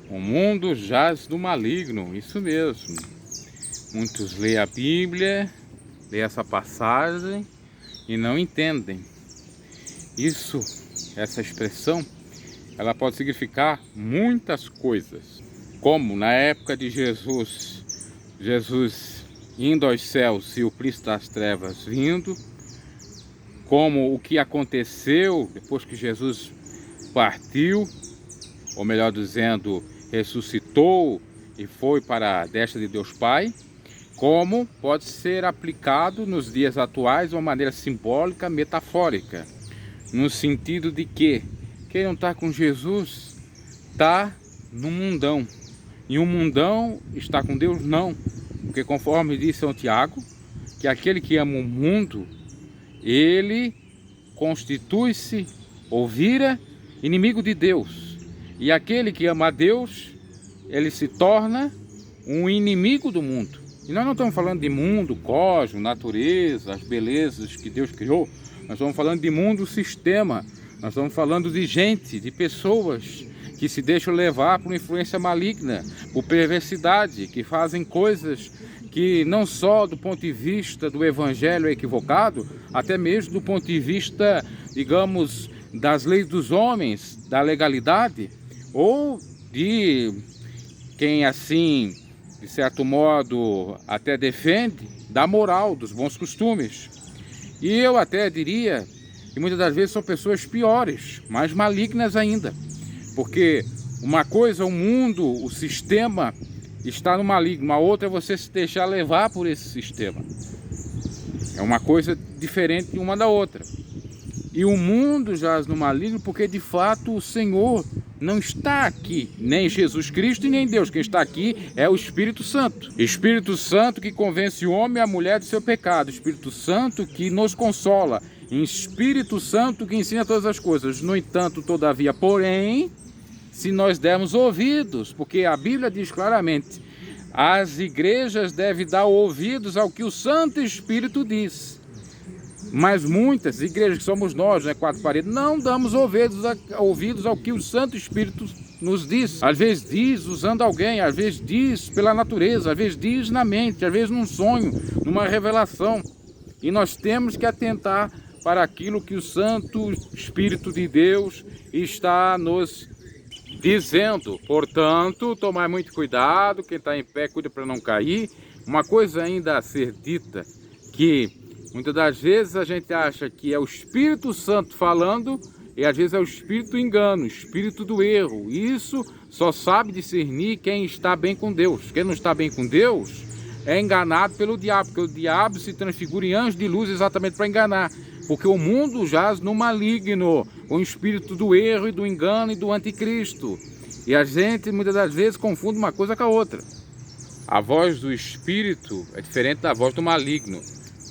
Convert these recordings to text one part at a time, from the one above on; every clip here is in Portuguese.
O mundo jaz no maligno, isso mesmo. Muitos leem a Bíblia, leem essa passagem e não entendem. Essa expressão, ela pode significar muitas coisas. Como na época de Jesus indo aos céus e o príncipe das trevas vindo, como o que aconteceu depois que Jesus partiu, ou melhor dizendo, ressuscitou e foi para a destra de Deus Pai, como pode ser aplicado nos dias atuais de uma maneira simbólica, metafórica, no sentido de que quem não está com Jesus está no mundão, e o mundão está com Deus não, porque conforme diz São Tiago, que aquele que ama o mundo, ele constitui-se ou vira inimigo de Deus, e aquele que ama a Deus, ele se torna um inimigo do mundo. E nós não estamos falando de mundo, cosmos, natureza, as belezas que Deus criou. Nós estamos falando de mundo, sistema. Nós estamos falando de gente, de pessoas que se deixam levar por influência maligna, por perversidade, que fazem coisas que não só do ponto de vista do evangelho é equivocado, até mesmo do ponto de vista, digamos, das leis dos homens, da legalidade, ou de quem assim, de certo modo, até defende da moral, dos bons costumes. E eu até diria que muitas das vezes são pessoas piores, mais malignas ainda. Porque uma coisa, o mundo, o sistema está no maligno, uma outra é você se deixar levar por esse sistema. É uma coisa diferente uma da outra. E o mundo jaz no maligno porque de fato o Senhor não está aqui, nem Jesus Cristo e nem Deus. Quem está aqui é o Espírito Santo. Espírito Santo que convence o homem e a mulher do seu pecado. Espírito Santo que nos consola. Espírito Santo que ensina todas as coisas. No entanto, todavia, porém, se nós dermos ouvidos, porque a Bíblia diz claramente, as igrejas devem dar ouvidos ao que o Santo Espírito diz. Mas muitas igrejas que somos nós, né, quatro paredes, não damos ouvidos ao que o Santo Espírito nos diz. Às vezes diz usando alguém, às vezes diz pela natureza, às vezes diz na mente, às vezes num sonho, numa revelação. E nós temos que atentar para aquilo que o Santo Espírito de Deus está nos dizendo. Portanto, tomar muito cuidado, quem está em pé, cuida para não cair. Uma coisa ainda a ser dita, que muitas das vezes a gente acha que é o Espírito Santo falando e às vezes é o Espírito do engano, o Espírito do erro. Isso só sabe discernir quem está bem com Deus. Quem não está bem com Deus é enganado pelo diabo, porque o diabo se transfigura em anjo de luz exatamente para enganar. Porque o mundo jaz no maligno, com o espírito do erro e do engano e do anticristo. E a gente muitas das vezes confunde uma coisa com a outra. A voz do Espírito é diferente da voz do maligno.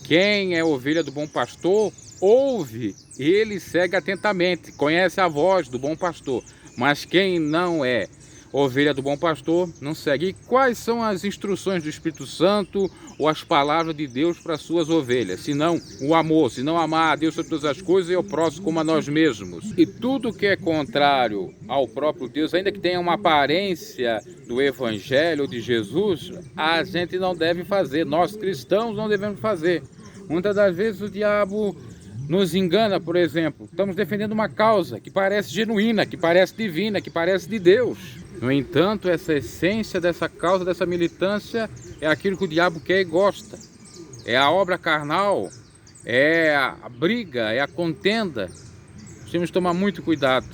Quem é ovelha do bom pastor, ouve, ele segue atentamente, conhece a voz do bom pastor. Mas quem não é ovelha do bom pastor, não segue. E quais são as instruções do Espírito Santo ou as palavras de Deus para as suas ovelhas? Senão o amor, se não amar a Deus sobre todas as coisas e ao próximo como a nós mesmos. E tudo que é contrário ao próprio Deus, ainda que tenha uma aparência do Evangelho de Jesus, a gente não deve fazer. Nós cristãos não devemos fazer. Muitas das vezes o diabo nos engana, por exemplo. Estamos defendendo uma causa que parece genuína, que parece divina, que parece de Deus. No entanto, essa essência dessa causa, dessa militância, é aquilo que o diabo quer e gosta. É a obra carnal, é a briga, é a contenda. Temos que tomar muito cuidado.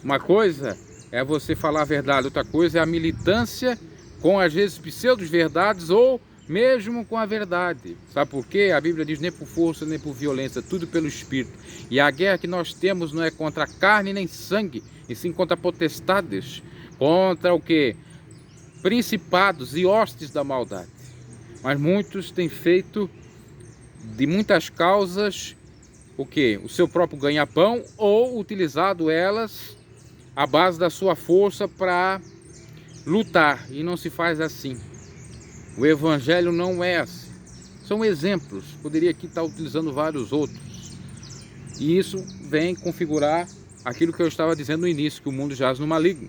Uma coisa é você falar a verdade, outra coisa é a militância com, às vezes, pseudo-verdades ou mesmo com a verdade. Sabe por quê? A Bíblia diz nem por força, nem por violência, tudo pelo Espírito. E a guerra que nós temos não é contra carne nem sangue, e sim contra potestades, contra o que? Principados e hostes da maldade. Mas muitos têm feito de muitas causas o que? O seu próprio ganha-pão, ou utilizado elas à base da sua força para lutar. E não se faz assim. O Evangelho não é assim. São exemplos. Poderia aqui estar utilizando vários outros. E isso vem configurar aquilo que eu estava dizendo no início, que o mundo jaz no maligno.